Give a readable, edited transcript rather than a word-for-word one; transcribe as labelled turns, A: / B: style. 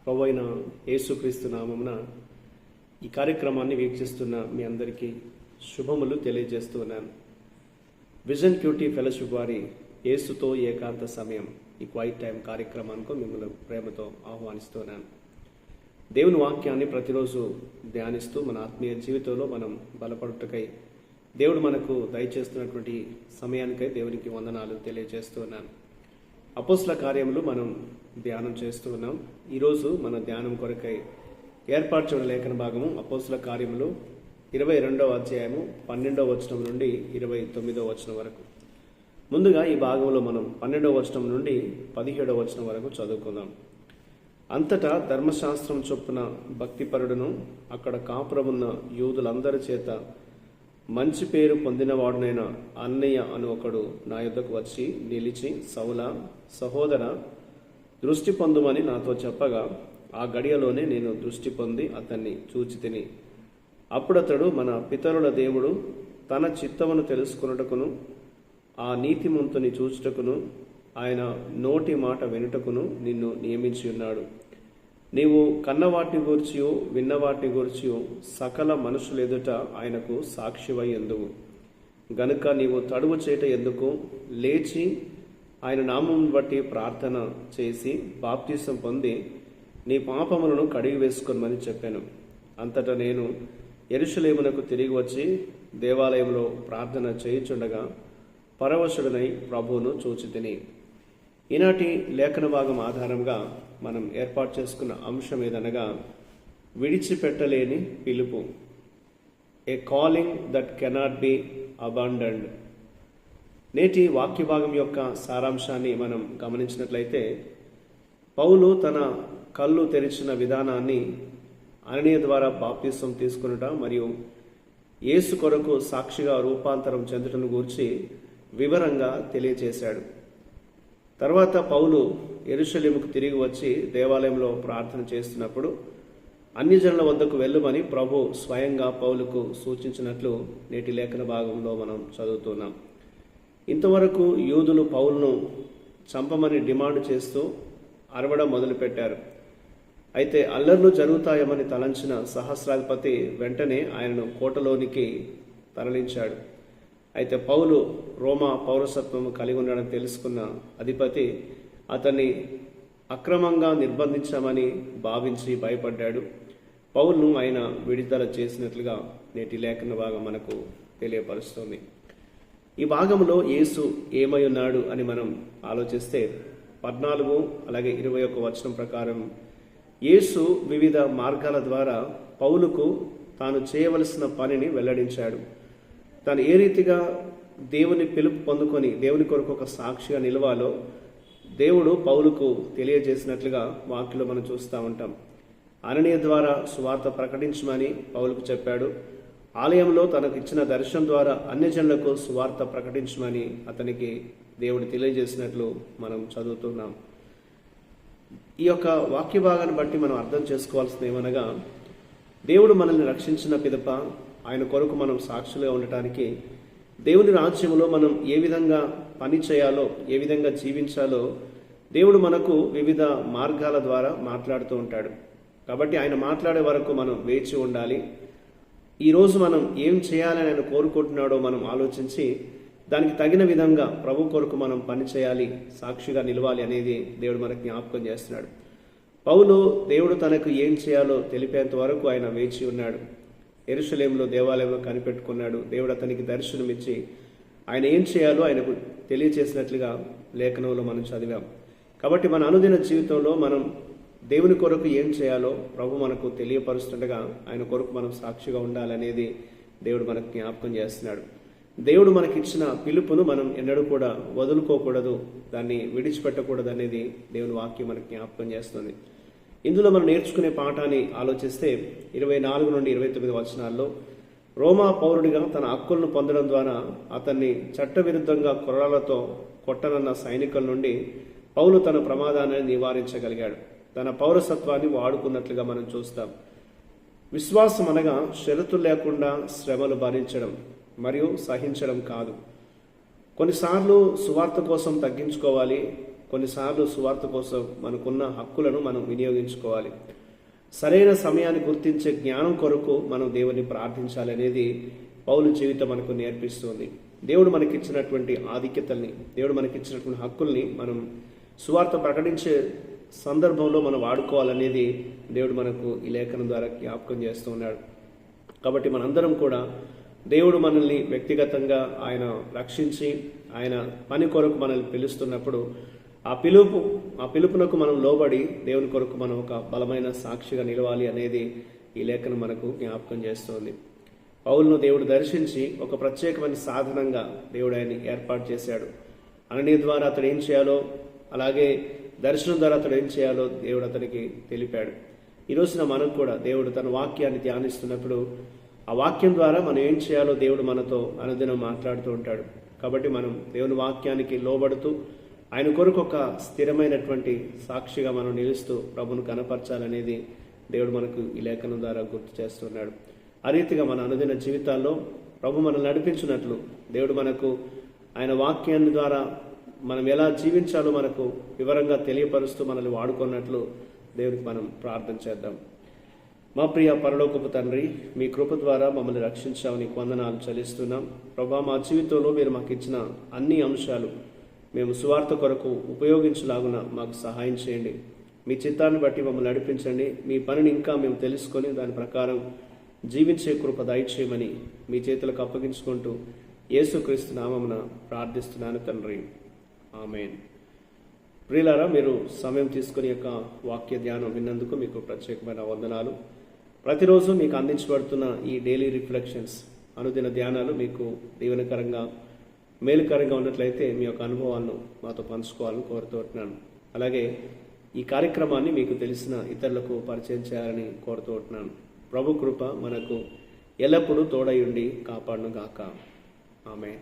A: ప్రభువైన యేసుక్రీస్తు నామమున ఈ కార్యక్రమాన్ని వీక్షిస్తున్న మీ అందరికీ శుభములు తెలియజేస్తూ ఉన్నాను. విజన్ క్యూటీ ఫెలోషిప్ వారి యేసుతో ఏకాంత సమయం ఈ క్వైట్ టైం కార్యక్రమానికి మిమ్మల్ని ప్రేమతో ఆహ్వానిస్తున్నాను. దేవుని వాక్యాన్ని ప్రతిరోజు ధ్యానిస్తూ మన ఆత్మీయ జీవితంలో మనం బలపడుటకై దేవుడు మనకు దయచేస్తున్నటువంటి సమయానికై దేవునికి వందనాలు తెలియజేస్తున్నాను. అపోస్తల కార్యములు మనం ధ్యానం చేస్తూ ఉన్నాం. ఈరోజు మన ధ్యానం కొరకై ఏర్పాటు లేఖన భాగము అపోస్తల కార్యములు 22వ అధ్యాయము 12వ వచనం నుండి 29వ వచనం వరకు. ముందుగా ఈ భాగంలో మనం 12వ వచనం నుండి 17వ వచనం వరకు చదువుకుందాం. అంతటా ధర్మశాస్త్రం చొప్పున భక్తిపరుడును అక్కడ కాపురమున్న యూదులందరి చేత మంచి పేరు పొందినవాడునైన అన్నయ్య అను ఒకడు నా యొద్దకు వచ్చి నిలిచి, సౌలా సహోదర, దృష్టి పొందుమని నాతో చెప్పగా ఆ గడియలోనే నేను దృష్టి పొంది అతన్ని చూచి తిని. అప్పుడతడు, మన పితరుల దేవుడు తన చిత్తమును తెలుసుకొనుటకును ఆ నీతిమంతుని చూచుటకును ఆయన నోటి మాట వినుటకును నిన్ను నియమించి ఉన్నాడు. నీవు కన్నవాటిని గూర్చియో విన్నవాటిని గూర్చియో సకల మనుషుల ఎదుట ఆయనకు సాక్షివై ఎందువు. గనుక నీవు తడువు చేయట ఎందుకు, లేచి ఆయన నామం బట్టి ప్రార్థన చేసి బాప్తిసం పొంది నీ పాపములను కడిగి వేసుకోమని చెప్పాను. అంతటా నేను యెరూషలేమునకు తిరిగి వచ్చి దేవాలయంలో ప్రార్థన చేయుచుండగా పరవశుడనై ప్రభువును చూచితిని. ఈనాటి లేఖన భాగం ఆధారంగా మనం ఏర్పాటు చేసుకున్న అంశం ఏదనగా విడిచిపెట్టలేని పిలుపు, a calling that cannot be abandoned. నేటి వాక్య భాగం యొక్క సారాంశాన్ని మనం గమనించినట్లయితే, పౌలు తన కళ్ళు తెరిచిన విధానాన్ని అననీయ ద్వారా బాప్తిసం తీసుకునుట మరియు యేసు కొరకు సాక్షిగా రూపాంతరం చెందుటను గూర్చి వివరంగా తెలియచేశాడు. తర్వాత పౌలు యెరూషలేముకు తిరిగి వచ్చి దేవాలయంలో ప్రార్థన చేస్తున్నప్పుడు అన్యజనుల వద్దకు వెళ్ళమని ప్రభు స్వయంగా పౌలుకు సూచించినట్లు నేటి లేఖన భాగంలో మనం చదువుతున్నాం. ఇంతవరకు యూదులు పౌలును చంపమని డిమాండ్ చేస్తూ అరవడం మొదలుపెట్టారు. అయితే అల్లర్లు జరుగుతాయమని తలంచిన సహస్రాధిపతి వెంటనే ఆయనను కోటలోనికి తరలించాడు. అయితే పౌలు రోమా పౌరసత్వము కలిగి ఉండడం తెలుసుకున్న అధిపతి అతన్ని అక్రమంగా నిర్బంధించామని భావించి భయపడ్డాడు. పౌలును ఆయన విడుదల చేసినట్లుగా నేటి లేఖన భాగం మనకు తెలియపరుస్తుంది. ఈ భాగంలో యేసు ఏమై ఉన్నాడు అని మనం ఆలోచిస్తే 14 అలాగే 21 వచనం ప్రకారం యేసు వివిధ మార్గాల ద్వారా పౌలుకు తాను చేయవలసిన పనిని వెల్లడించాడు. తాను ఏ రీతిగా దేవుని పిలుపు పొందుకొని దేవుని కొరకు ఒక సాక్షిగా నిలవాలో దేవుడు పౌలుకు తెలియజేసినట్లుగా వాక్యలో మనం చూస్తూ ఉంటాం. అననీయ ద్వారా సువార్త ప్రకటించమని పౌలుకు చెప్పాడు. ఆలయంలో తనకు ఇచ్చిన దర్శనం ద్వారా అన్యజనులకు సువార్త ప్రకటించమని అతనికి దేవుడు తెలియజేసినట్లు మనం చదువుతున్నాం. ఈ యొక్క వాక్య భాగాన్ని బట్టి మనం అర్థం చేసుకోవాల్సింది ఏమనగా, దేవుడు మనల్ని రక్షించిన పిదప ఆయన కొరకు మనం సాక్షులుగా ఉండటానికి దేవుని రాజ్యంలో మనం ఏ విధంగా పని చేయాలో, ఏ విధంగా జీవించాలో దేవుడు మనకు వివిధ మార్గాల ద్వారా మాట్లాడుతూ ఉంటాడు. కాబట్టి ఆయన మాట్లాడే వరకు మనం వేచి ఉండాలి. ఈరోజు మనం ఏం చేయాలని ఆయన కోరుకుంటున్నాడో మనం ఆలోచించి దానికి తగిన విధంగా ప్రభు కొరకు మనం పని చేయాలి, సాక్షిగా నిలవాలి అనేది దేవుడు మనకు జ్ఞాపకం చేస్తున్నాడు. పౌలు దేవుడు తనకు ఏం చేయాలో తెలిపేంత వరకు ఆయన వేచి ఉన్నాడు. యెరూషలేములో దేవాలయంలో కనిపెట్టుకున్నాడు. దేవుడు అతనికి దర్శనమిచ్చి ఆయన ఏం చేయాలో ఆయనకు తెలియచేసినట్లుగా లేఖనంలో మనం చదివాం. కాబట్టి మన అనుదిన జీవితంలో మనం దేవుని కొరకు ఏం చేయాలో ప్రభు మనకు తెలియపరుస్తుండగా ఆయన కొరకు మనం సాక్షిగా ఉండాలనేది దేవుడు మనకు జ్ఞాపకం చేస్తున్నాడు. దేవుడు మనకిచ్చిన పిలుపును మనం ఎన్నడూ కూడా వదులుకోకూడదు, దాన్ని విడిచిపెట్టకూడదు అనేది దేవుని వాక్యం మనకు జ్ఞాపకం చేస్తుంది. ఇందులో మనం నేర్చుకునే పాఠాన్ని ఆలోచిస్తే 24 నుండి 29 వచనాల్లో రోమా పౌరుడిగా తన హక్కులను పొందడం ద్వారా అతన్ని చట్టవిరుద్ధంగా కొరడాలతో కొట్టనన్న సైనికుల నుండి పౌలు తన ప్రమాదాన్ని నివారించగలిగాడు. తన పౌరసత్వాన్ని వాడుకున్నట్లుగా మనం చూస్తాం. విశ్వాసం అనగా షరతులు లేకుండా శ్రమలు భరించడం మరియు సహించడం కాదు. కొన్నిసార్లు సువార్త కోసం తగ్గించుకోవాలి, కొన్నిసార్లు సువార్త కోసం మనకున్న హక్కులను మనం వినియోగించుకోవాలి. సరైన సమయాన్ని గుర్తించే జ్ఞానం కొరకు మనం దేవుని ప్రార్థించాలి అనేది పౌలు జీవితం మనకు నేర్పిస్తుంది. దేవుడు మనకిచ్చినటువంటి ఆధిక్యతల్ని, దేవుడు మనకిచ్చినటువంటి హక్కుల్ని మనం సువార్త ప్రకటించే సందర్భంలో మనం వాడుకోవాలనేది దేవుడు మనకు ఈ లేఖనం ద్వారా జ్ఞాపకం చేస్తూ ఉన్నాడు. కాబట్టి మనందరం కూడా దేవుడు మనల్ని వ్యక్తిగతంగా ఆయన రక్షించి ఆయన పని కొరకు మనల్ని పిలుస్తున్నప్పుడు ఆ పిలుపునకు మనం లోబడి దేవుని కొరకు మనం ఒక బలమైన సాక్షిగా నిలవాలి అనేది ఈ లేఖనం మనకు జ్ఞాపకం చేస్తోంది. పౌలును దేవుడు దర్శించి ఒక ప్రత్యేకమైన సాధనంగా దేవుడు ఆయన్ని ఏర్పాటు చేశాడు. అననీయ ద్వారా అతడు ఏం చేయాలో, అలాగే దర్శనం ద్వారా అతడు ఏం చేయాలో దేవుడు అతనికి తెలిపాడు. ఈ రోజున మనం కూడా దేవుడు తన వాక్యాన్ని ధ్యానిస్తున్నప్పుడు ఆ వాక్యం ద్వారా మనం ఏం చేయాలో దేవుడు మనతో అనుదినం మాట్లాడుతూ ఉంటాడు. కాబట్టి మనం దేవుని వాక్యానికి లోబడుతూ ఆయన కొరకు ఒక స్థిరమైనటువంటి సాక్షిగా మనం నిలుస్తూ ప్రభును కనపరచాలనేది దేవుడు మనకు ఈ లేఖనం ద్వారా గుర్తు చేస్తున్నాడు. ఆ రీతిగా మన అనుదిన జీవితాల్లో ప్రభు మనల్ని నడిపించినట్లు దేవుడు మనకు ఆయన వాక్యాన్ని ద్వారా మనం ఎలా జీవించాలో మనకు వివరంగా తెలియపరుస్తూ మనల్ని వాడుకున్నట్లు దేవుడికి మనం ప్రార్థన చేద్దాం. మా ప్రియ పరలోకపు తండ్రి, మీ కృప ద్వారా మమ్మల్ని రక్షించామని వందనాలు చెల్లిస్తున్నాం. ప్రభా, మా జీవితంలో మీరు మాకు ఇచ్చిన అన్ని అంశాలు మేము సువార్త కొరకు ఉపయోగించలాగున మాకు సహాయం చేయండి. మీ చిత్తాన్ని బట్టి మమ్మల్ని నడిపించండి. మీ పనిని ఇంకా మేము తెలుసుకొని దాని ప్రకారం జీవించే కృప దయచేయమని మీ చేతులకు అప్పగించుకుంటూ యేసుక్రీస్తు నామమున ప్రార్థిస్తున్నాను తండ్రి, ఆమేన్. ప్రియులారా, మీరు సమయం తీసుకుని యొక్క వాక్య ధ్యానం విన్నందుకు మీకు ప్రత్యేకమైన వందనాలు. ప్రతిరోజు మీకు అందించబడుతున్న ఈ డైలీ రిఫ్లెక్షన్స్, అనుదిన ధ్యానాలు మీకు దీవెనకరంగా మేలుకరంగా ఉన్నట్లయితే మీ యొక్క అనుభవాలను మాతో పంచుకోవాలని కోరుతున్నాను. అలాగే ఈ కార్యక్రమాన్ని మీకు తెలిసిన ఇతరులకు పరిచయం చేయాలని కోరుతున్నాను. ప్రభు కృప మనకు ఎల్లప్పుడూ తోడయుండి కాపాడును గాక. ఆమేన్.